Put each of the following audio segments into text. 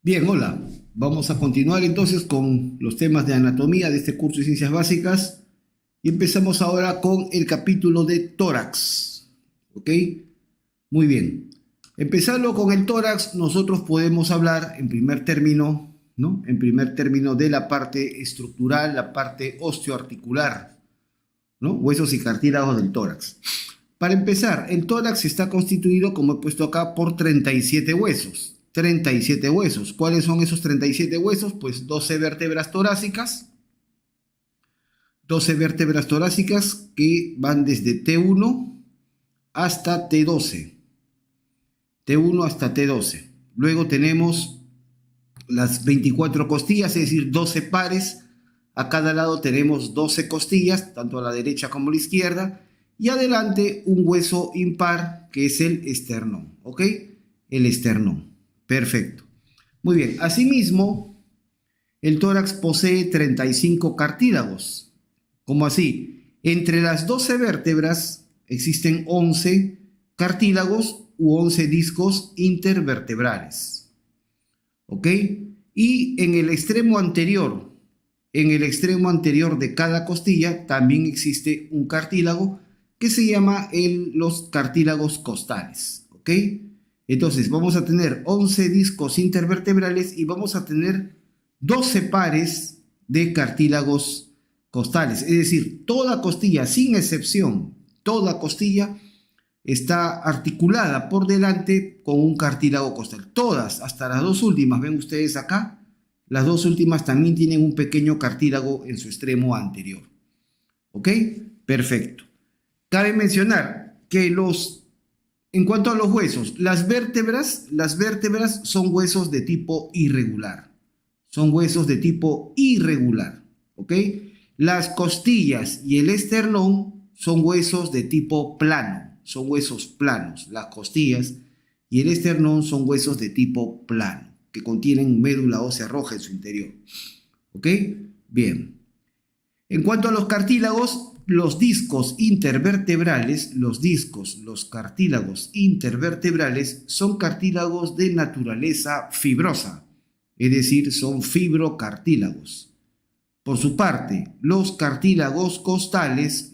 Bien, hola. Vamos a continuar entonces con los temas de anatomía de este curso de ciencias básicas y empezamos ahora con el capítulo de tórax. ¿Ok? Muy bien. Empezando con el tórax, nosotros podemos hablar en primer término, ¿no? En primer término de la parte estructural, la parte osteoarticular, ¿no? Huesos y cartílagos del tórax. Para empezar, el tórax está constituido, como he puesto acá, por 37 huesos. 37 huesos. ¿Cuáles son esos 37 huesos? Pues 12 vértebras torácicas. 12 vértebras torácicas que van desde T1 hasta T12. T1 hasta T12. Luego tenemos las 24 costillas, es decir, 12 pares. A cada lado tenemos 12 costillas, tanto a la derecha como a la izquierda. Y adelante un hueso impar que es el esternón. ¿Ok? El esternón. Perfecto. Muy bien. Asimismo, el tórax posee 35 cartílagos. ¿Cómo así? Entre las 12 vértebras existen 11 cartílagos u 11 discos intervertebrales. ¿Ok? Y en el extremo anterior de cada costilla también existe un cartílago que se llama los cartílagos costales. ¿Ok? Entonces vamos a tener 11 discos intervertebrales y vamos a tener 12 pares de cartílagos costales. Es decir, toda costilla, sin excepción, toda costilla está articulada por delante con un cartílago costal. Todas, hasta las dos últimas, ven ustedes acá, las dos últimas también tienen un pequeño cartílago en su extremo anterior. ¿Ok? Perfecto. Cabe mencionar que en cuanto a los huesos, las vértebras son huesos de tipo irregular. Son huesos de tipo irregular. ¿Ok? Las costillas y el esternón son huesos de tipo plano. Son huesos planos. Las costillas y el esternón son huesos de tipo plano, que contienen médula ósea roja en su interior. ¿Ok? Bien. En cuanto a los cartílagos, los cartílagos intervertebrales son cartílagos de naturaleza fibrosa, es decir, son fibrocartílagos. Por su parte, los cartílagos costales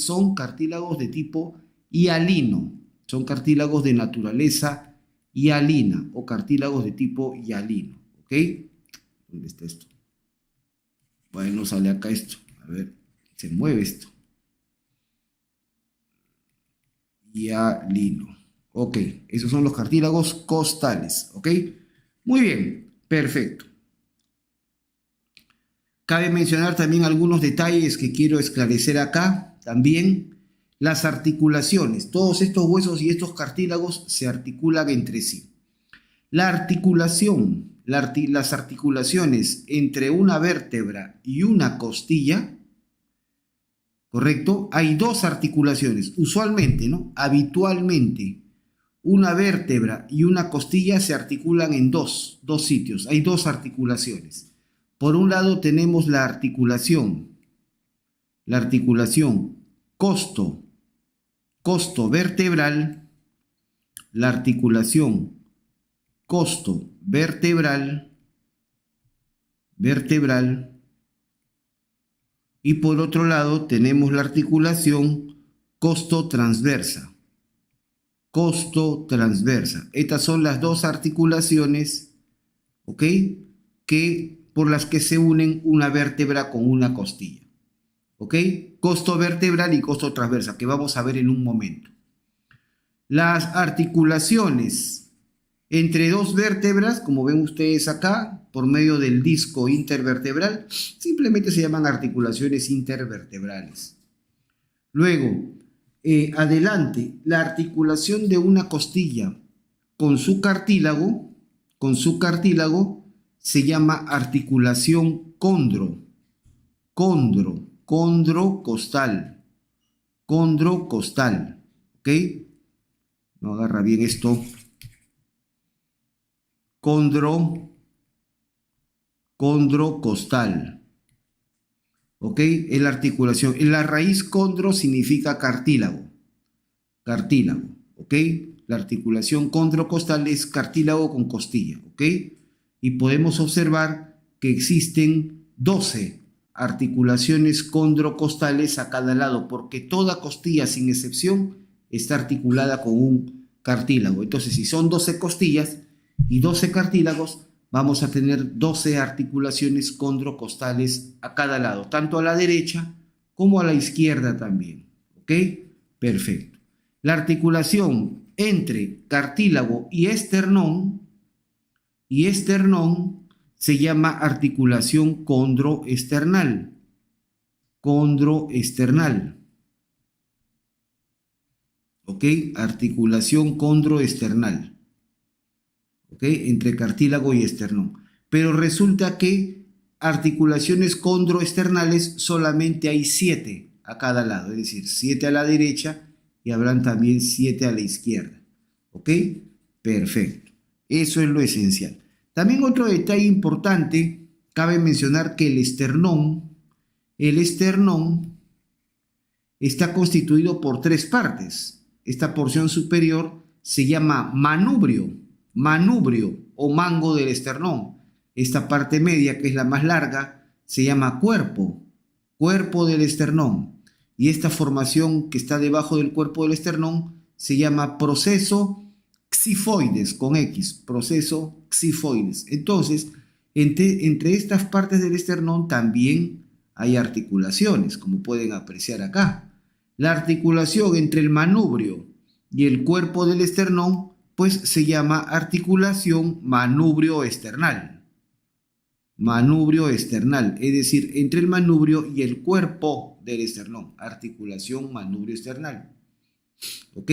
son cartílagos de tipo hialino, son cartílagos de naturaleza hialina o cartílagos de tipo hialino. ¿Ok? ¿Dónde está esto? Bueno, sale acá esto. A ver, se mueve esto. Hialino. Ok, esos son los cartílagos costales. Ok, muy bien, perfecto. Cabe mencionar también algunos detalles que quiero esclarecer acá. También las articulaciones. Todos estos huesos y estos cartílagos se articulan entre sí. Las articulaciones entre una vértebra y una costilla, ¿correcto? Hay dos articulaciones. Usualmente, ¿no? Habitualmente, una vértebra y una costilla se articulan en dos sitios. Hay dos articulaciones. Por un lado tenemos la articulación costo vertebral, la articulación costo vertebral, y por otro lado tenemos la articulación costo transversa. Estas son las dos articulaciones, ¿ok? Por las que se unen una vértebra con una costilla. ¿Ok? Costo vertebral y costo transversa, que vamos a ver en un momento. Las articulaciones entre dos vértebras, como ven ustedes acá, por medio del disco intervertebral, simplemente se llaman articulaciones intervertebrales. Luego, adelante, la articulación de una costilla con su cartílago se llama articulación condrocostal, ¿ok? No agarra bien esto. Condrocostal, ¿ok? Es la articulación. En la raíz condro significa cartílago, ¿ok? la articulación condrocostal es cartílago con costilla, ¿ok? Y podemos observar que existen 12 articulaciones condrocostales a cada lado, porque toda costilla, sin excepción, está articulada con un cartílago. Entonces, si son 12 costillas y 12 cartílagos, vamos a tener 12 articulaciones condrocostales a cada lado, tanto a la derecha como a la izquierda también. ¿Ok? Perfecto. La articulación entre cartílago y esternón se llama articulación condroesternal. Condroesternal. ¿Ok? Articulación condroesternal. ¿Ok? Entre cartílago y esternón. Pero resulta que articulaciones condroesternales solamente hay 7 a cada lado, es decir, 7 a la derecha y habrán también 7 a la izquierda. ¿Ok? Perfecto. Eso es lo esencial. También otro detalle importante, cabe mencionar que el esternón está constituido por 3 partes. Esta porción superior se llama manubrio o mango del esternón. Esta parte media, que es la más larga, se llama cuerpo del esternón. Y esta formación que está debajo del cuerpo del esternón se llama proceso xifoides, con X, proceso xifoides. Entonces, entre estas partes del esternón también hay articulaciones, como pueden apreciar acá. La articulación entre el manubrio y el cuerpo del esternón, pues se llama articulación manubrio-esternal. Manubrio esternal, es decir, entre el manubrio y el cuerpo del esternón, articulación manubrio-esternal. ¿Ok?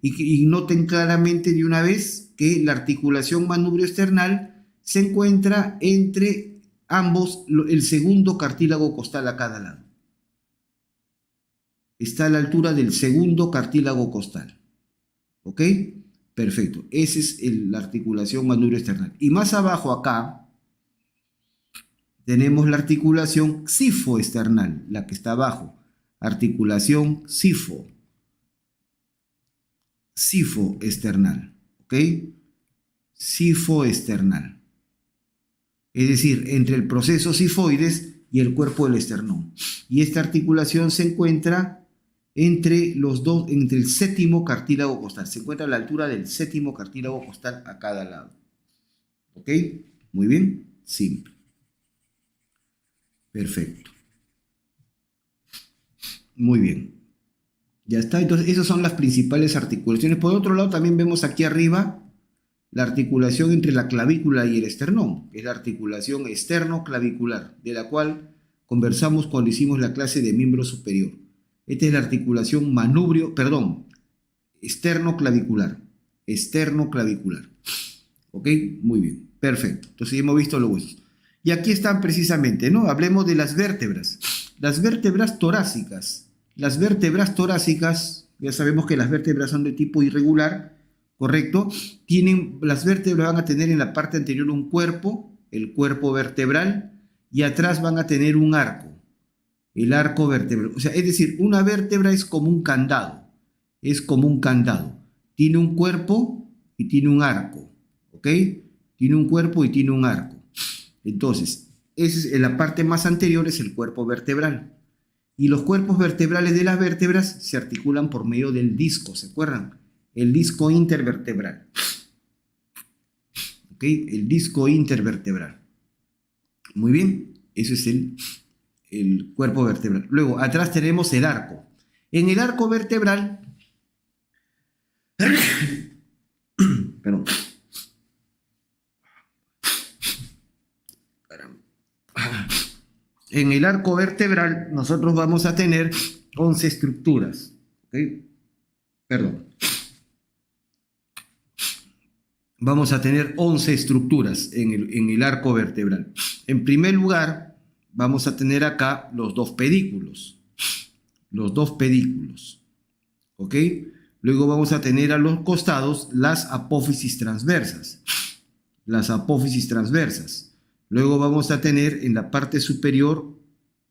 Y noten claramente de una vez que la articulación manubrio-esternal se encuentra entre ambos, el segundo cartílago costal a cada lado. Está a la altura del segundo cartílago costal. ¿Ok? Perfecto. Esa es la articulación manubrio-esternal. Y más abajo acá tenemos la articulación xifoesternal, la que está abajo. Articulación xifoesternal. ¿Ok? Xifoesternal. Es decir, entre el proceso xifoides y el cuerpo del esternón. Y esta articulación se encuentra entre el séptimo cartílago costal. Se encuentra a la altura del séptimo cartílago costal a cada lado. ¿Ok? Muy bien. Simple. Perfecto. Muy bien. Ya está. Entonces, esas son las principales articulaciones. Por otro lado, también vemos aquí arriba la articulación entre la clavícula y el esternón, que es la articulación esternoclavicular, de la cual conversamos cuando hicimos la clase de miembro superior. Esta es la articulación esternoclavicular. Esternoclavicular. ¿Ok? Muy bien. Perfecto. Entonces ya hemos visto los huesos. Y aquí están precisamente, ¿no? Hablemos de las vértebras. Las vértebras torácicas. Las vértebras torácicas, ya sabemos que las vértebras son de tipo irregular, ¿correcto? Las vértebras van a tener en la parte anterior un cuerpo, el cuerpo vertebral, y atrás van a tener un arco, el arco vertebral. O sea, es decir, una vértebra es como un candado, Tiene un cuerpo y tiene un arco, ¿ok? Tiene un cuerpo y tiene un arco. Entonces, en la parte más anterior es el cuerpo vertebral. Y los cuerpos vertebrales de las vértebras se articulan por medio del disco, ¿se acuerdan? El disco intervertebral. ¿Ok? El disco intervertebral. Muy bien, eso es el cuerpo vertebral. Luego, atrás tenemos el arco. En el arco vertebral, perdón. En el arco vertebral nosotros vamos a tener 11 estructuras. ¿Ok? Perdón. Vamos a tener 11 estructuras en el arco vertebral. En primer lugar, vamos a tener acá los dos pedículos. ¿Ok? Luego vamos a tener a los costados las apófisis transversas. Luego vamos a tener en la parte superior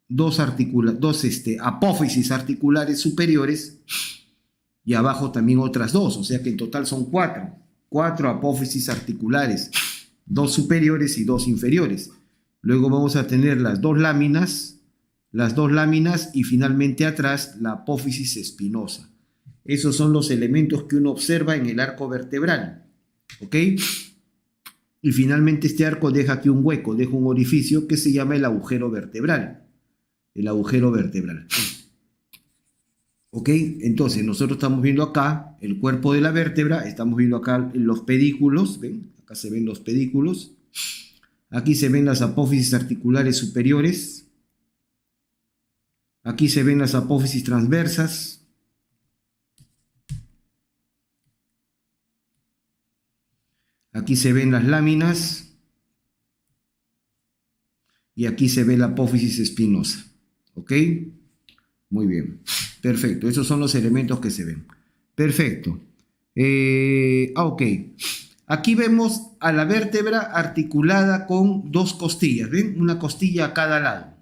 dos apófisis articulares superiores y abajo también otras 2, o sea que en total son 4. 4 apófisis articulares, 2 superiores y 2 inferiores. Luego vamos a tener las dos láminas y finalmente atrás la apófisis espinosa. Esos son los elementos que uno observa en el arco vertebral. ¿Ok? Y finalmente este arco deja aquí un hueco, deja un orificio que se llama el agujero vertebral. El agujero vertebral. ¿Ok? Entonces nosotros estamos viendo acá el cuerpo de la vértebra, estamos viendo acá los pedículos, ¿ven? Acá se ven los pedículos. Aquí se ven las apófisis articulares superiores. Aquí se ven las apófisis transversas. Aquí se ven las láminas. Y aquí se ve la apófisis espinosa. ¿Ok? Muy bien. Perfecto. Esos son los elementos que se ven. Perfecto. Ok. Aquí vemos a la vértebra articulada con 2 costillas. ¿Ven? Una costilla a cada lado.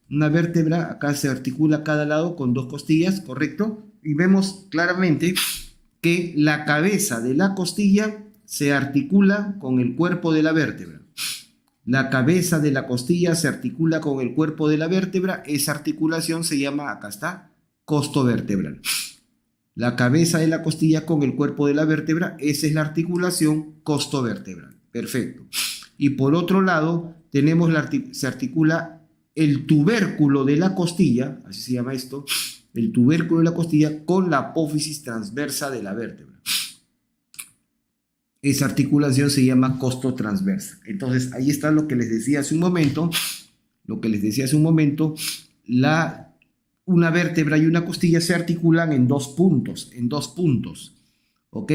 Una vértebra acá se articula a cada lado con 2 costillas, ¿correcto? Y vemos claramente que la cabeza de la costilla se articula con el cuerpo de la vértebra. La cabeza de la costilla se articula con el cuerpo de la vértebra. Esa articulación se llama, acá está, costo vertebral. La cabeza de la costilla con el cuerpo de la vértebra, esa es la articulación costo vertebral. Perfecto. Y por otro lado, tenemos se articula el tubérculo de la costilla, así se llama esto, el tubérculo de la costilla con la apófisis transversa de la vértebra. Esa articulación se llama costo transversa. Entonces, ahí está lo que les decía hace un momento. Una vértebra y una costilla se articulan en 2 puntos. ¿Ok?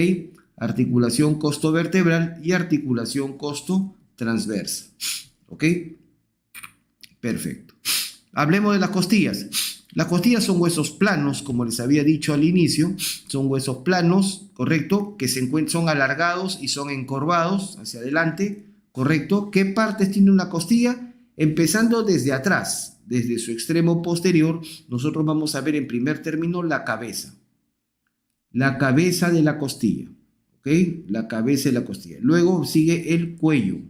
Articulación costo vertebral y articulación costo transversa. ¿Ok? Perfecto. Hablemos de las costillas. Las costillas son huesos planos, como les había dicho al inicio. Son huesos planos, ¿correcto? Que son alargados y son encorvados hacia adelante, ¿correcto? ¿Qué partes tiene una costilla? Empezando desde atrás, desde su extremo posterior, nosotros vamos a ver en primer término la cabeza. La cabeza de la costilla, ¿ok? La cabeza de la costilla. Luego sigue el cuello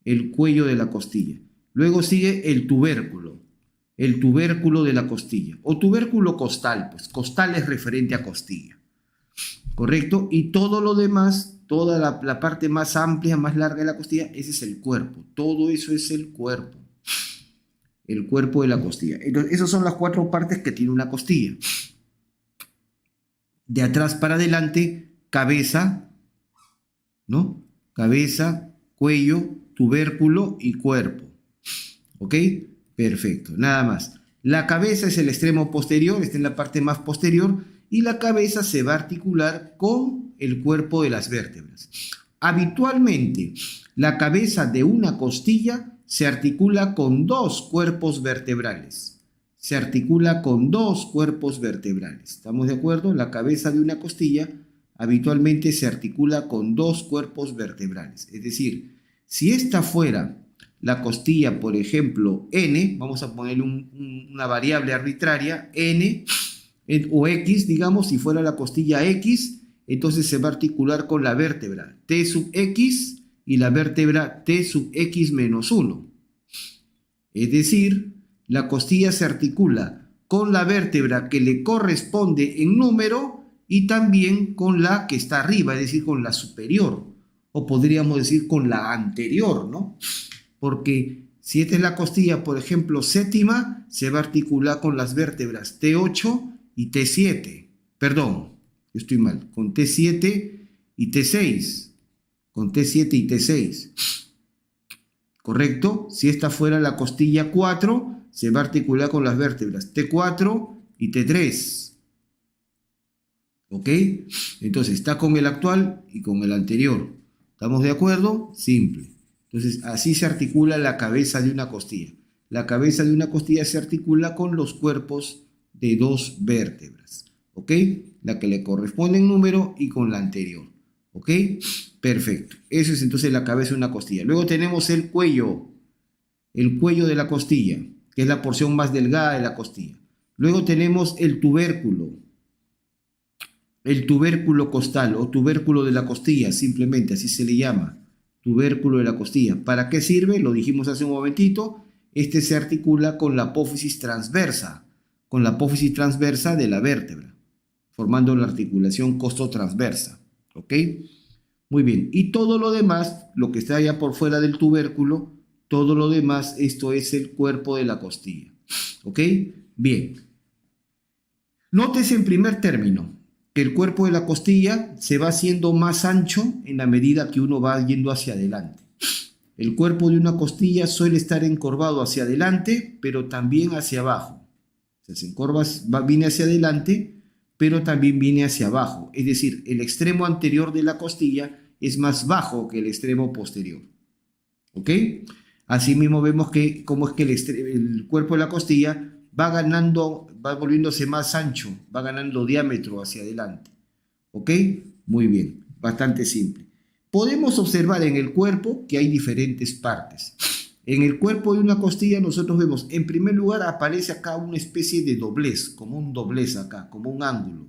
de la costilla. Luego sigue el tubérculo de la costilla, o tubérculo costal, pues costal es referente a costilla, ¿correcto? Y todo lo demás, toda la parte más amplia, más larga de la costilla, ese es el cuerpo, todo eso es el cuerpo de la costilla. Entonces, esas son las 4 partes que tiene una costilla. De atrás para adelante, cabeza, ¿no? Cabeza, cuello, tubérculo y cuerpo, ¿ok? Perfecto, nada más. La cabeza es el extremo posterior, está en la parte más posterior, y la cabeza se va a articular con el cuerpo de las vértebras. Habitualmente, la cabeza de una costilla se articula con 2 cuerpos vertebrales. ¿Estamos de acuerdo? La cabeza de una costilla habitualmente se articula con 2 cuerpos vertebrales. Es decir, si esta fuera la costilla, por ejemplo, N, vamos a ponerle una variable arbitraria, N, o X, digamos, si fuera la costilla X, entonces se va a articular con la vértebra T sub X y la vértebra T sub X menos 1. Es decir, la costilla se articula con la vértebra que le corresponde en número y también con la que está arriba, es decir, con la superior, o podríamos decir con la anterior, ¿no? Porque si esta es la costilla, por ejemplo, séptima, se va a articular con las vértebras T8 y T7. Perdón, yo estoy mal. Con T7 y T6. ¿Correcto? Si esta fuera la costilla 4, se va a articular con las vértebras T4 y T3. ¿Ok? Entonces está con el actual y con el anterior. ¿Estamos de acuerdo? Simple. Entonces, así se articula la cabeza de una costilla. La cabeza de una costilla se articula con los cuerpos de 2 vértebras, ¿ok? La que le corresponde en número y con la anterior, ¿ok? Perfecto. Eso es entonces la cabeza de una costilla. Luego tenemos el cuello de la costilla, que es la porción más delgada de la costilla. Luego tenemos el tubérculo. el tubérculo costal o tubérculo de la costilla, simplemente así se le llama, tubérculo de la costilla. ¿Para qué sirve? Lo dijimos hace un momentito. Este se articula con la apófisis transversa, de la vértebra, formando la articulación costotransversa. ¿Ok? Muy bien. Y todo lo demás, lo que está allá por fuera del tubérculo, todo lo demás, esto es el cuerpo de la costilla. ¿Ok? Bien. Nótese en primer término que el cuerpo de la costilla se va haciendo más ancho en la medida que uno va yendo hacia adelante. El cuerpo de una costilla suele estar encorvado hacia adelante, pero también hacia abajo. O sea, se encorva, viene hacia adelante, pero también viene hacia abajo. Es decir, el extremo anterior de la costilla es más bajo que el extremo posterior. ¿Ok? Asimismo vemos que cómo es que el cuerpo de la costilla va ganando, va volviéndose más ancho, va ganando diámetro hacia adelante. ¿Ok? Muy bien, bastante simple. Podemos observar en el cuerpo que hay diferentes partes. En el cuerpo de una costilla nosotros vemos, en primer lugar aparece acá una especie de doblez, como un doblez acá, como un ángulo.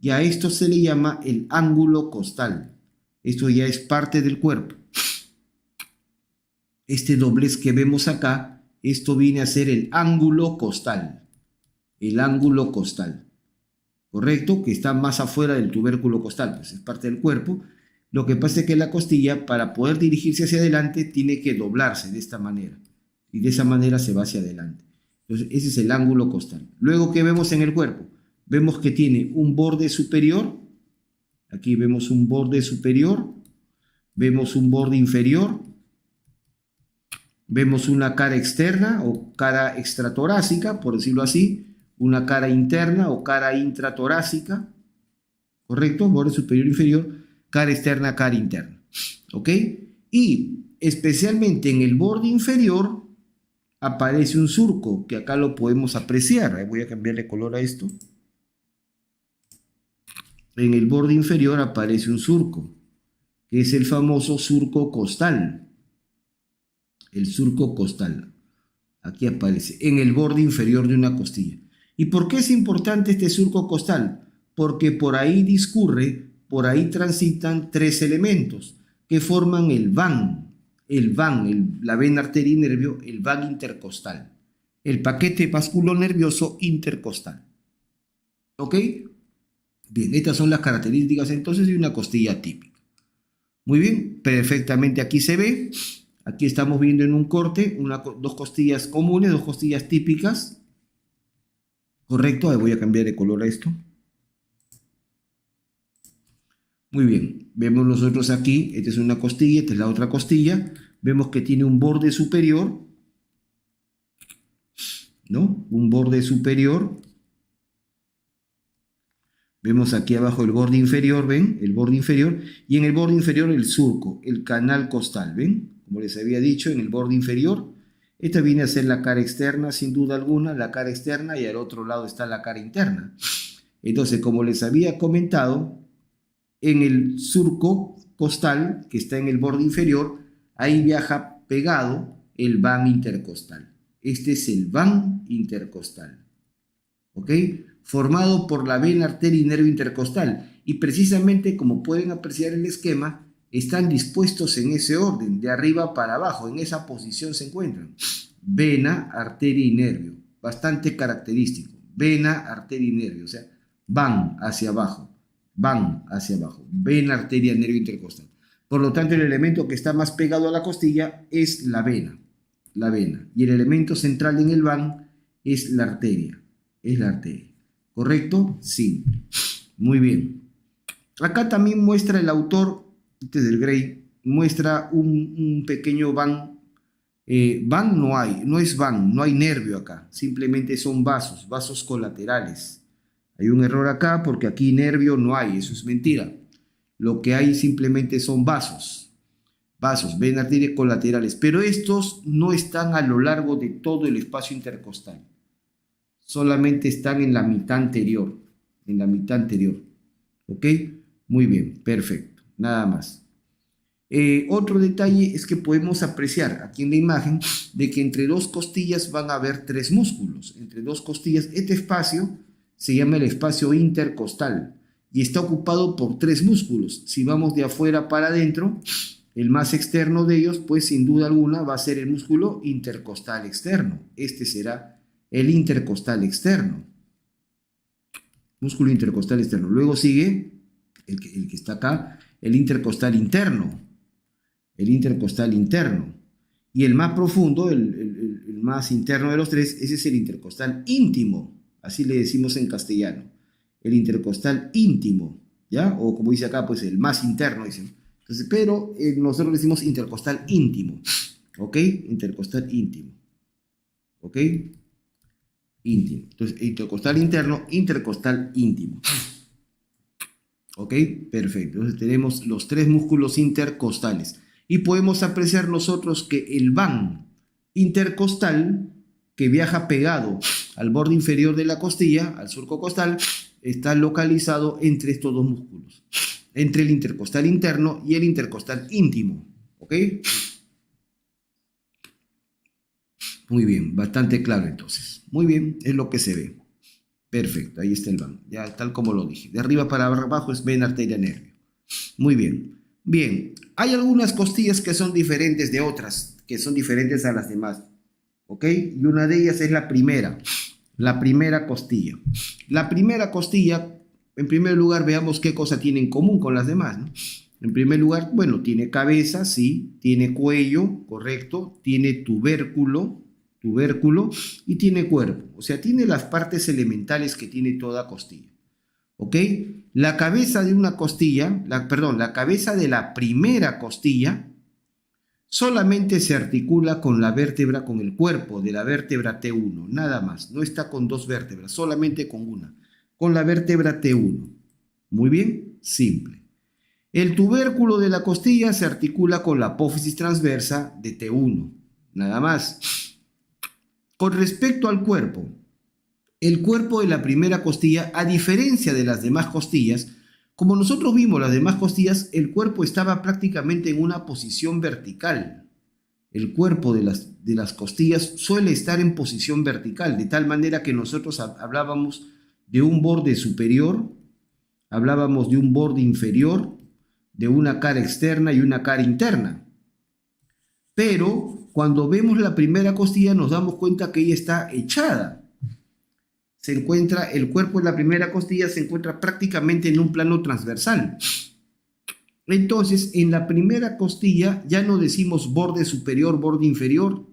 Y a esto se le llama el ángulo costal. Esto ya es parte del cuerpo. Este doblez que vemos acá, esto viene a ser el ángulo costal. El ángulo costal. ¿Correcto? Que está más afuera del tubérculo costal, pues es parte del cuerpo. Lo que pasa es que la costilla, para poder dirigirse hacia adelante, tiene que doblarse de esta manera. Y de esa manera se va hacia adelante. Entonces, ese es el ángulo costal. Luego, ¿qué vemos en el cuerpo? Vemos que tiene un borde superior. Aquí vemos un borde superior. Vemos un borde inferior. Vemos una cara externa o cara extratorácica, por decirlo así. Una cara interna o cara intratorácica. ¿Correcto? Borde superior e inferior. Cara externa, cara interna. ¿Ok? Y especialmente en el borde inferior aparece un surco, que acá lo podemos apreciar. Voy a cambiarle color a esto. En el borde inferior aparece un surco, que es el famoso surco costal. El surco costal. Aquí aparece, en el borde inferior de una costilla. ¿Y por qué es importante este surco costal? Porque por ahí discurre, por ahí transitan tres elementos que forman el van, la vena, arteria y nervio, el van intercostal, el paquete vasculonervioso intercostal. ¿Ok? Bien, estas son las características entonces de una costilla típica. Muy bien, perfectamente aquí se ve. Aquí estamos viendo en un corte dos costillas comunes, dos costillas típicas. Correcto, ahí voy a cambiar de color a esto. Muy bien, vemos nosotros aquí, esta es una costilla, esta es la otra costilla. Vemos que tiene un borde superior, ¿no? Un borde superior. Vemos aquí abajo el borde inferior, ¿ven? El borde inferior. Y en el borde inferior el surco, el canal costal, ¿ven? Como les había dicho, en el borde inferior. Esta viene a ser la cara externa, sin duda alguna, la cara externa, y al otro lado está la cara interna. Entonces, como les había comentado, en el surco costal, que está en el borde inferior, ahí viaja pegado el van intercostal. Este es el van intercostal. ¿Ok? Formado por la vena, arteria y nervio intercostal. Y precisamente, como pueden apreciar el esquema, están dispuestos en ese orden, de arriba para abajo. En esa posición se encuentran. Vena, arteria y nervio. Bastante característico. Vena, arteria y nervio. O sea, van hacia abajo. Van hacia abajo. Vena, arteria, nervio intercostal. Por lo tanto, el elemento que está más pegado a la costilla es la vena. La vena. Y el elemento central en el van es la arteria. Es la arteria. ¿Correcto? Sí. Muy bien. Acá también muestra el autor, este es del Gray, muestra un pequeño van. Van no hay, no es van, no hay nervio acá. Simplemente son vasos, vasos colaterales. Hay un error acá porque aquí nervio no hay, eso es mentira. Lo que hay simplemente son vasos. Vasos, venas arterias colaterales. Pero estos no están a lo largo de todo el espacio intercostal. Solamente están en la mitad anterior. En la mitad anterior. ¿Ok? Muy bien, perfecto. Nada más. Otro detalle es que podemos apreciar aquí en la imagen de que entre dos costillas van a haber tres músculos. Entre dos costillas, este espacio se llama el espacio intercostal. y está ocupado por 3 músculos. Si vamos de afuera para adentro, el más externo de ellos, pues sin duda alguna va a ser el músculo intercostal externo. Este será el intercostal externo. Músculo intercostal externo. Luego sigue el que está acá, el intercostal interno. El intercostal interno. Y el más profundo, el más interno de los 3, ese es el intercostal íntimo. Así le decimos en castellano. El intercostal íntimo, ¿ya? O como dice acá, pues el más interno, dicen. Entonces, pero nosotros decimos intercostal íntimo, ¿ok? Intercostal íntimo, ¿ok? Íntimo. Entonces, intercostal interno, intercostal íntimo. ¿Ok? Perfecto. Entonces tenemos los 3 músculos intercostales. Y podemos apreciar nosotros que el van intercostal, que viaja pegado al borde inferior de la costilla, al surco costal, está localizado entre estos 2 músculos. Entre el intercostal interno y el intercostal íntimo. ¿Ok? Muy bien, bastante claro entonces. Muy bien, es lo que se ve. Perfecto, ahí está el van. Ya tal como lo dije. De arriba para abajo es vena, arteria, nervio. Muy bien. Bien, hay algunas costillas que son diferentes de otras, que son diferentes a las demás. ¿Ok? Y una de ellas es la primera costilla. La primera costilla, en primer lugar, veamos qué cosa tiene en común con las demás, ¿no? En primer lugar, bueno, tiene cabeza, sí, tiene cuello, correcto, tiene tubérculo y tiene cuerpo. O sea, tiene las partes elementales que tiene toda costilla. ¿Ok? La cabeza de una costilla, la cabeza de la primera costilla solamente se articula con la vértebra, con el cuerpo de la vértebra T1, nada más. No está con 2 vértebras, solamente con una. Con la vértebra T1. Muy bien, simple. El tubérculo de la costilla se articula con la apófisis transversa de T1, nada más. Con respecto al cuerpo, el cuerpo de la primera costilla, a diferencia de las demás costillas, como nosotros vimos las demás costillas, el cuerpo estaba prácticamente en una posición vertical. El cuerpo de las costillas suele estar en posición vertical, de tal manera que nosotros hablábamos de un borde superior, hablábamos de un borde inferior, de una cara externa y una cara interna. Pero cuando vemos la primera costilla nos damos cuenta que ella está echada. El cuerpo de la primera costilla se encuentra prácticamente en un plano transversal. Entonces, en la primera costilla ya no decimos borde superior, borde inferior,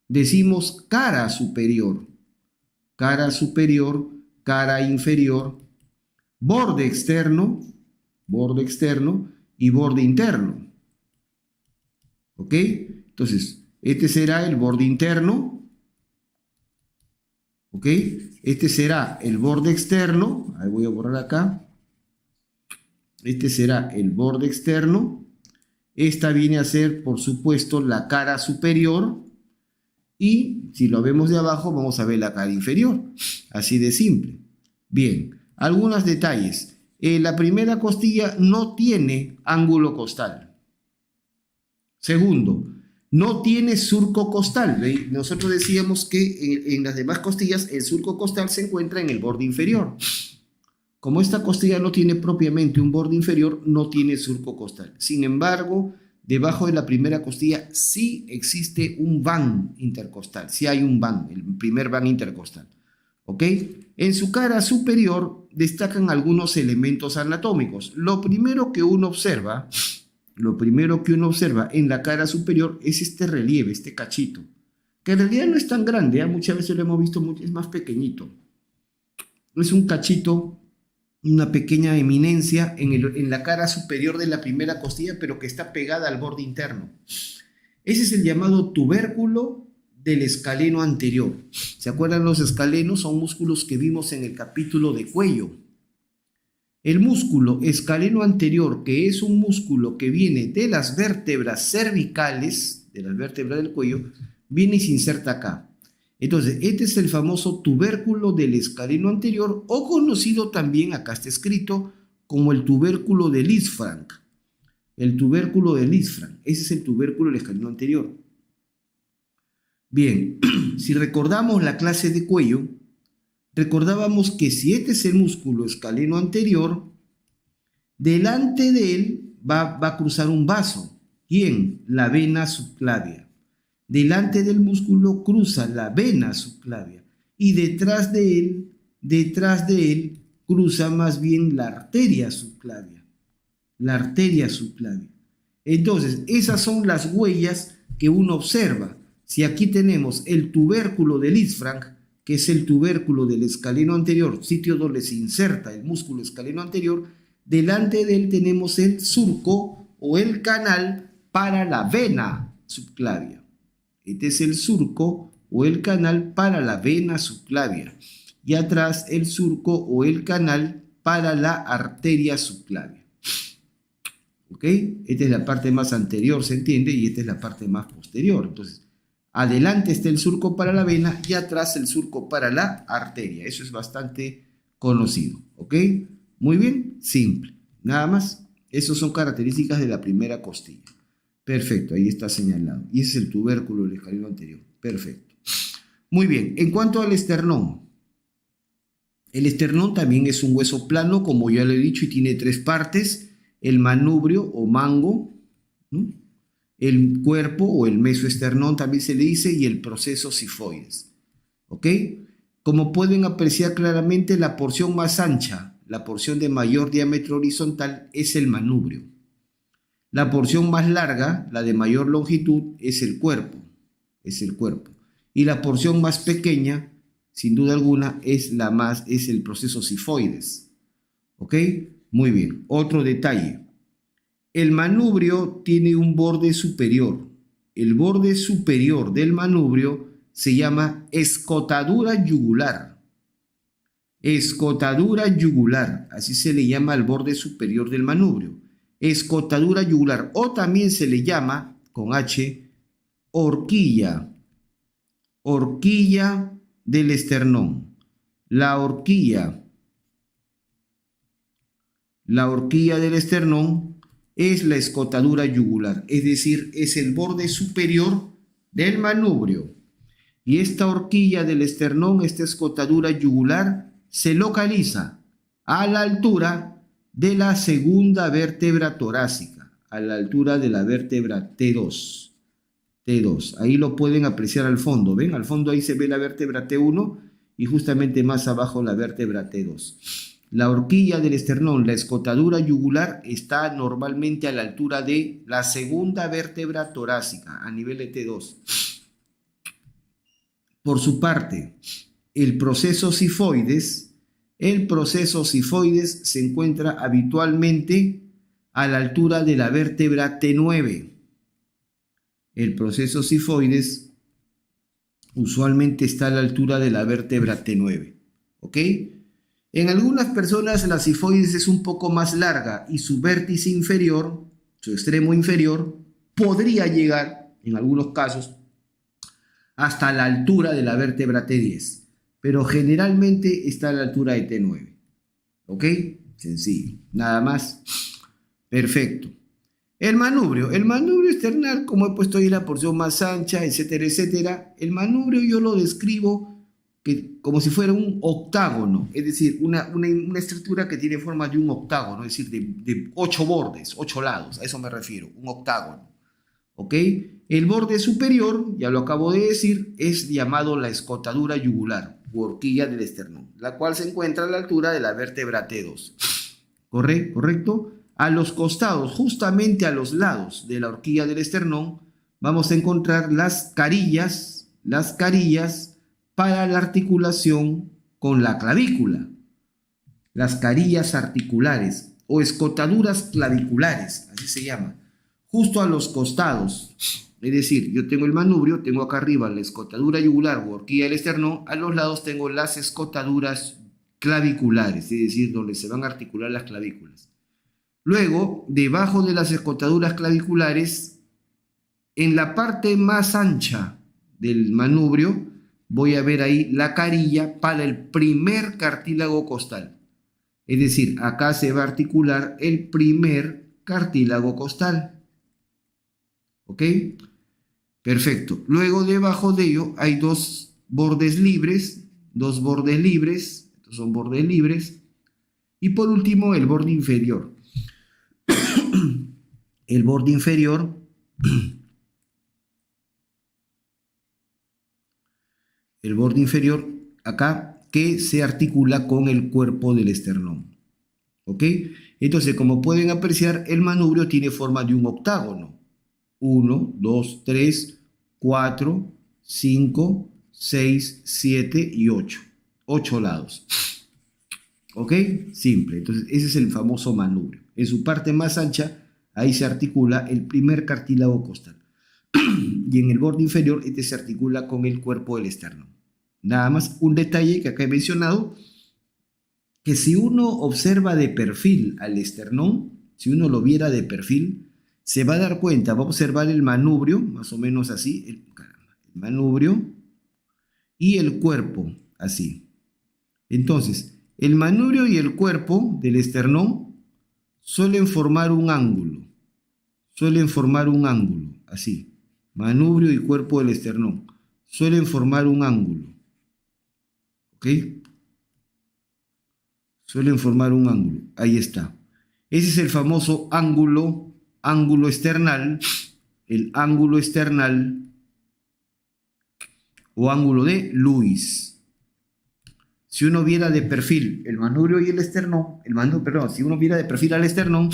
decimos cara superior, cara inferior, borde externo y borde interno. ¿Ok? Entonces, este será el borde interno. ¿Ok? Este será el borde externo. Ahí voy a borrar acá. Este será el borde externo. Esta viene a ser, por supuesto, la cara superior. Y si lo vemos de abajo, vamos a ver la cara inferior. Así de simple. Bien, algunos detalles. La primera costilla no tiene ángulo costal. Segundo, no tiene surco costal. ¿Ve? Nosotros decíamos que en las demás costillas el surco costal se encuentra en el borde inferior. Como esta costilla no tiene propiamente un borde inferior, no tiene surco costal. Sin embargo, debajo de la primera costilla sí existe un van intercostal. Sí hay un van, el primer van intercostal. ¿Ok? En su cara superior destacan algunos elementos anatómicos. Lo primero que uno observa en la cara superior es este relieve, este cachito, que en realidad no es tan grande, ¿eh? Muchas veces lo hemos visto, es más pequeñito. Es un cachito, una pequeña eminencia en la cara superior de la primera costilla, pero que está pegada al borde interno. Ese es el llamado tubérculo del escaleno anterior. ¿Se acuerdan? Los escalenos son músculos que vimos en el capítulo de cuello. El músculo escaleno anterior, que es un músculo que viene de las vértebras cervicales, de las vértebras del cuello, viene y se inserta acá. Entonces, este es el famoso tubérculo del escaleno anterior, o conocido también, acá está escrito, como el tubérculo de Lisfranc. El tubérculo de Lisfranc, ese es el tubérculo del escaleno anterior. Bien, si recordamos la clase de cuello, recordábamos que si este es el músculo escaleno anterior, Delante de él va a cruzar un vaso. ¿Quién? La vena subclavia. Delante del músculo cruza la vena subclavia. Y detrás de él cruza más bien la arteria subclavia. La arteria subclavia. Entonces, esas son las huellas que uno observa. Si aquí tenemos el tubérculo del isfranc, que es el tubérculo del escaleno anterior, sitio donde se inserta el músculo escaleno anterior, delante de él tenemos el surco o el canal para la vena subclavia. Este es el surco o el canal para la vena subclavia. Y atrás el surco o el canal para la arteria subclavia. ¿Ok? Esta es la parte más anterior, ¿se entiende? Y esta es la parte más posterior. Entonces, adelante está el surco para la vena y atrás el surco para la arteria. Eso es bastante conocido. ¿Ok? Muy bien, simple. Nada más. Esas son características de la primera costilla. Perfecto, ahí está señalado. Y ese es el tubérculo del escaleno anterior. Perfecto. Muy bien, en cuanto al esternón. El esternón también es un hueso plano, como ya lo he dicho, y tiene tres partes. El manubrio o mango, ¿no? El cuerpo o el mesoesternón también se le dice, y el proceso sifoides. ¿Ok? Como pueden apreciar claramente, la porción más ancha, la porción de mayor diámetro horizontal, es el manubrio. La porción más larga, la de mayor longitud, es el cuerpo. Y la porción más pequeña, sin duda alguna, es el proceso sifoides. ¿Ok? Muy bien. Otro detalle. El manubrio tiene un borde superior. El borde superior del manubrio se llama escotadura yugular. Escotadura yugular. Así se le llama al borde superior del manubrio. Escotadura yugular. O también se le llama, con H, horquilla. Horquilla del esternón. La horquilla del esternón es la escotadura yugular, es decir, es el borde superior del manubrio. Y esta horquilla del esternón, esta escotadura yugular, se localiza a la altura de la segunda vértebra torácica, a la altura de la vértebra T2. Ahí lo pueden apreciar al fondo, ¿ven? Al fondo ahí se ve la vértebra T1 y justamente más abajo la vértebra T2. La horquilla del esternón, la escotadura yugular, está normalmente a la altura de la segunda vértebra torácica, a nivel de T2. Por su parte, el proceso sifoides se encuentra habitualmente a la altura de la vértebra T9. El proceso sifoides usualmente está a la altura de la vértebra T9. ¿Ok? En algunas personas la sifoides es un poco más larga y su vértice inferior, su extremo inferior, podría llegar, en algunos casos, hasta la altura de la vértebra T10, pero generalmente está a la altura de T9. ¿Ok? Sencillo. Nada más. Perfecto. El manubrio esternal, como he puesto ahí la porción más ancha, etcétera, etcétera. El manubrio yo lo describo como si fuera un octágono, es decir, una estructura que tiene forma de un octágono, es decir, de 8 bordes, 8 lados, a eso me refiero, un octágono. ¿Ok? El borde superior, ya lo acabo de decir, es llamado la escotadura yugular, u horquilla del esternón, la cual se encuentra a la altura de la vértebra T2. ¿Correcto? A los costados, justamente a los lados de la horquilla del esternón, vamos a encontrar las carillas para la articulación con la clavícula. Las carillas articulares o escotaduras claviculares, así se llama. Justo a los costados, es decir, yo tengo el manubrio, tengo acá arriba la escotadura yugular o horquilla del esternón, a los lados tengo las escotaduras claviculares, es decir, donde se van a articular las clavículas. Luego, debajo de las escotaduras claviculares, en la parte más ancha del manubrio, voy a ver ahí la carilla para el primer cartílago costal. Es decir, acá se va a articular el primer cartílago costal. ¿Ok? Perfecto. Luego debajo de ello hay dos bordes libres. Estos son bordes libres. Y por último el borde inferior. el borde inferior, acá, que se articula con el cuerpo del esternón. ¿Ok? Entonces, como pueden apreciar, el manubrio tiene forma de un octágono. 1, 2, 3, 4, 5, 6, 7 y 8. 8 lados. ¿Ok? Simple. Entonces, ese es el famoso manubrio. En su parte más ancha, ahí se articula el primer cartílago costal. Y en el borde inferior, este se articula con el cuerpo del esternón. Nada más un detalle que acá he mencionado, que si uno observa de perfil al esternón, si uno lo viera de perfil, se va a dar cuenta, va a observar el manubrio, más o menos así, el manubrio y el cuerpo, así. Entonces, el manubrio y el cuerpo del esternón suelen formar un ángulo, así. Manubrio y cuerpo del esternón suelen formar un ángulo, ¿ok? Suelen formar un ángulo, ahí está. Ese es el famoso ángulo external, el ángulo external o ángulo de Lewis. Si uno viera de perfil el manubrio y el esternón, si uno viera de perfil al esternón,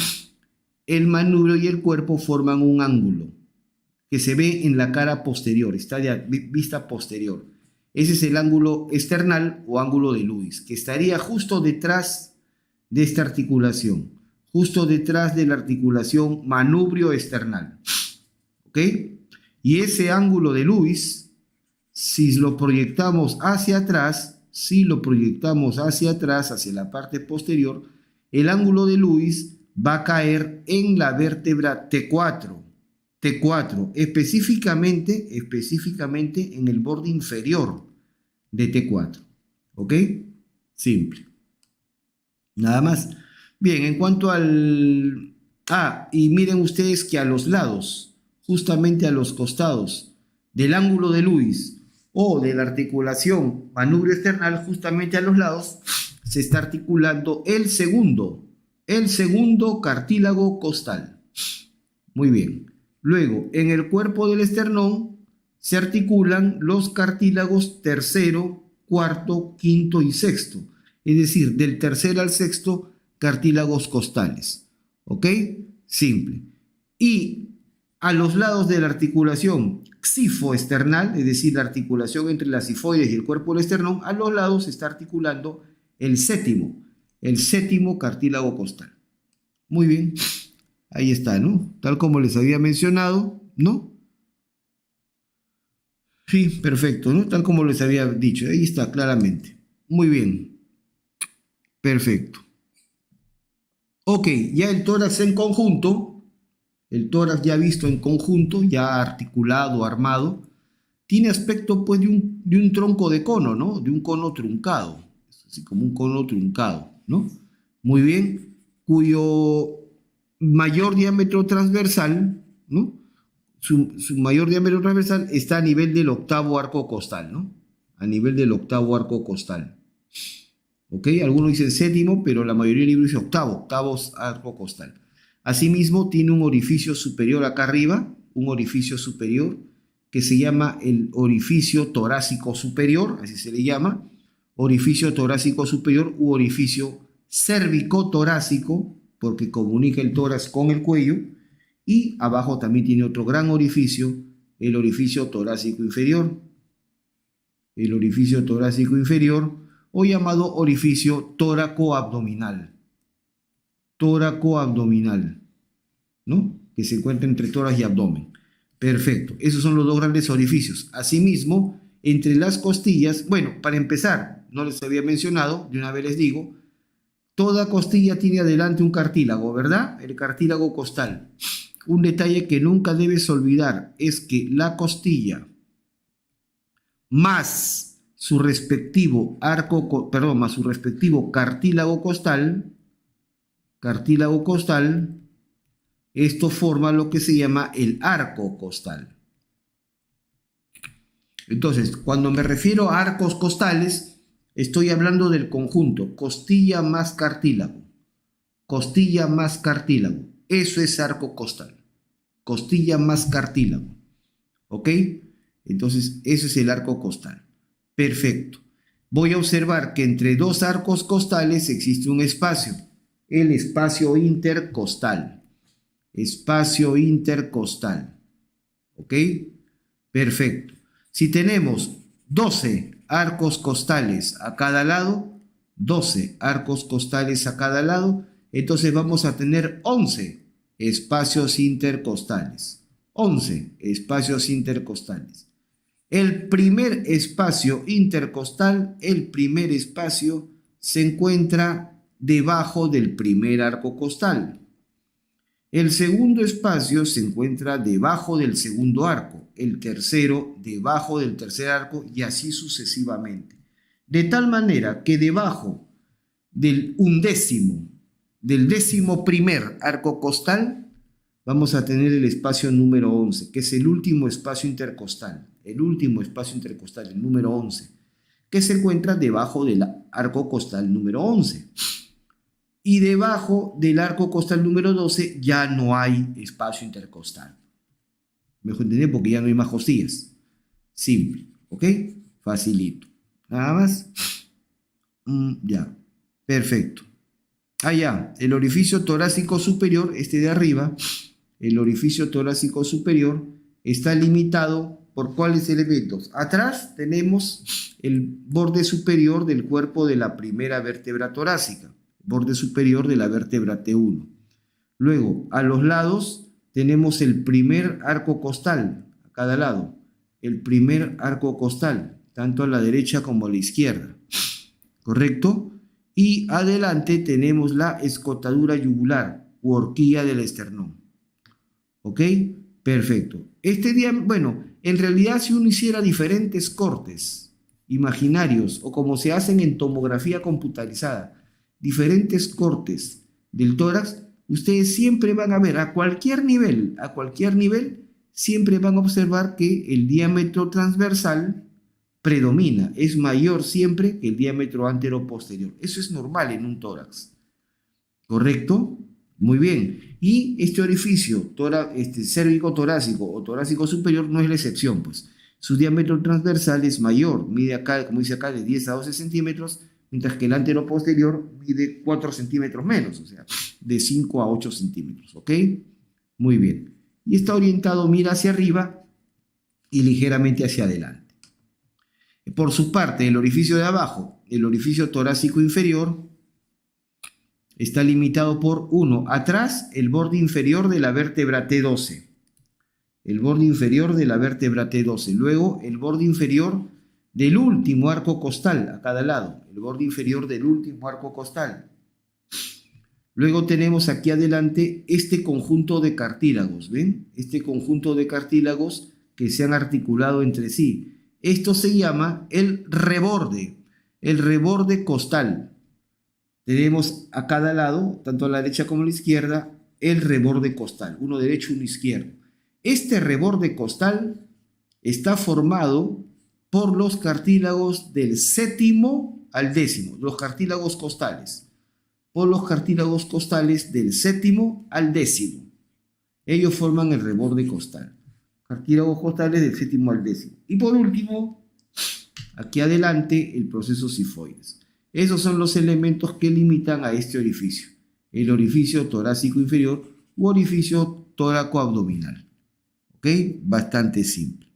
el manubrio y el cuerpo forman un ángulo que se ve en la cara posterior, está de vista posterior. Ese es el ángulo external o ángulo de Lewis, que estaría justo detrás de esta articulación, justo detrás de la articulación manubrio external. ¿Ok? Y ese ángulo de Lewis, si lo proyectamos hacia atrás, hacia la parte posterior, el ángulo de Lewis va a caer en la vértebra T4, específicamente en el borde inferior de T4. ¿Ok? Simple. Nada más. Bien, en cuanto al... y miren ustedes que a los lados, justamente a los costados del ángulo de Lewis o de la articulación manubrio external, justamente a los lados, se está articulando el segundo cartílago costal. Muy bien. Luego, en el cuerpo del esternón se articulan los cartílagos tercero, cuarto, quinto y sexto. Es decir, del tercer al sexto, cartílagos costales. ¿Ok? Simple. Y a los lados de la articulación xifoesternal, es decir, la articulación entre las cifoides y el cuerpo del esternón, a los lados se está articulando el séptimo cartílago costal. Muy bien. Ahí está, ¿no? Tal como les había mencionado, ¿no? Sí, perfecto, ¿no? Tal como les había dicho. Ahí está, claramente. Muy bien. Perfecto. Ok, ya el tórax en conjunto, el tórax ya visto en conjunto, ya articulado, armado, tiene aspecto pues de un tronco de cono, ¿no? De un cono truncado, así como un cono truncado, ¿no? Muy bien, cuyo mayor diámetro transversal, ¿no? Su mayor diámetro transversal está a nivel del octavo arco costal, ¿no? A nivel del octavo arco costal. ¿Ok? Algunos dicen séptimo, pero la mayoría del libro dice octavo arco costal. Asimismo, tiene un orificio superior acá arriba, un orificio superior que se llama el orificio torácico superior, así se le llama, orificio torácico superior u orificio cérvico-torácico, porque comunica el tórax con el cuello, y abajo también tiene otro gran orificio, el orificio torácico inferior. El orificio torácico inferior, o llamado orificio tóraco-abdominal. Tóraco-abdominal, ¿no? Que se encuentra entre tórax y abdomen. Perfecto, esos son los dos grandes orificios. Asimismo, entre las costillas, bueno, para empezar, no les había mencionado, de una vez les digo, toda costilla tiene adelante un cartílago, ¿verdad? El cartílago costal. Un detalle que nunca debes olvidar es que la costilla más su respectivo más su respectivo cartílago costal, esto forma lo que se llama el arco costal. Entonces, cuando me refiero a arcos costales, estoy hablando del conjunto costilla más cartílago. Eso es arco costal. Costilla más cartílago. ¿Ok? Entonces, eso es el arco costal. Perfecto. Voy a observar que entre dos arcos costales existe un espacio. El espacio intercostal. Espacio intercostal. ¿Ok? Perfecto. Si tenemos 12 arcos costales a cada lado, 12 arcos costales a cada lado, entonces vamos a tener 11 espacios intercostales. 11 espacios intercostales. El primer espacio intercostal, el primer espacio, se encuentra debajo del primer arco costal. El segundo espacio se encuentra debajo del segundo arco, el tercero debajo del tercer arco y así sucesivamente. De tal manera que debajo del décimo primer arco costal, vamos a tener el espacio número 11, que es el último espacio intercostal, el número 11, que se encuentra debajo del arco costal número 11. Y debajo del arco costal número 12 ya no hay espacio intercostal. Mejor entender porque ya no hay más costillas. Simple, ¿ok? Facilito. Nada más. Ya, perfecto. Ya, el orificio torácico superior, este de arriba, el orificio torácico superior está limitado por cuáles elementos. Atrás tenemos el borde superior del cuerpo de la primera vértebra torácica, borde superior de la vértebra T1. Luego, a los lados tenemos el primer arco costal, a cada lado, el primer arco costal, tanto a la derecha como a la izquierda, ¿correcto? Y adelante tenemos la escotadura yugular u horquilla del esternón. ¿Ok? Perfecto. Bueno, en realidad si uno hiciera diferentes cortes imaginarios o como se hacen en tomografía computarizada, diferentes cortes del tórax, ustedes siempre van a ver a cualquier nivel, siempre van a observar que el diámetro transversal predomina, es mayor siempre que el diámetro anteroposterior. Eso es normal en un tórax. ¿Correcto? Muy bien. Y este orificio cérvico torácico o torácico superior no es la excepción, pues. Su diámetro transversal es mayor, mide acá, como dice acá, de 10 a 12 centímetros, mientras que el anteroposterior mide 4 centímetros menos, o sea, de 5 a 8 centímetros, ¿ok? Muy bien. Y está orientado, mira hacia arriba y ligeramente hacia adelante. Por su parte, el orificio de abajo, el orificio torácico inferior, está limitado por 1. Atrás, el borde inferior de la vértebra T12. El borde inferior de la vértebra T12. Luego, el borde inferior del último arco costal, a cada lado. El borde inferior del último arco costal. Luego tenemos aquí adelante este conjunto de cartílagos, ¿ven? Este conjunto de cartílagos que se han articulado entre sí. Esto se llama el reborde costal. Tenemos a cada lado, tanto a la derecha como a la izquierda, el reborde costal, uno derecho y uno izquierdo. Este reborde costal está formado por los cartílagos del séptimo al décimo, los cartílagos costales, por los cartílagos costales del séptimo al décimo. Ellos forman el reborde costal. Cartílagos costales del séptimo al décimo. Y por último, aquí adelante, el proceso sifoides. Esos son los elementos que limitan a este orificio. El orificio torácico inferior u orificio tóraco-abdominal. ¿Ok? Bastante simple.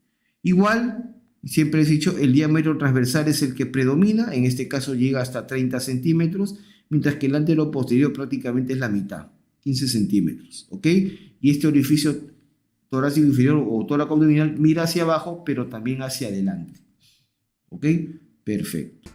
Igual, siempre he dicho, el diámetro transversal es el que predomina. En este caso llega hasta 30 centímetros, mientras que el anteroposterior prácticamente es la mitad, 15 centímetros. ¿Ok? Y este orificio torácico inferior o tóraco-abdominal mira hacia abajo, pero también hacia adelante. ¿Ok? Perfecto.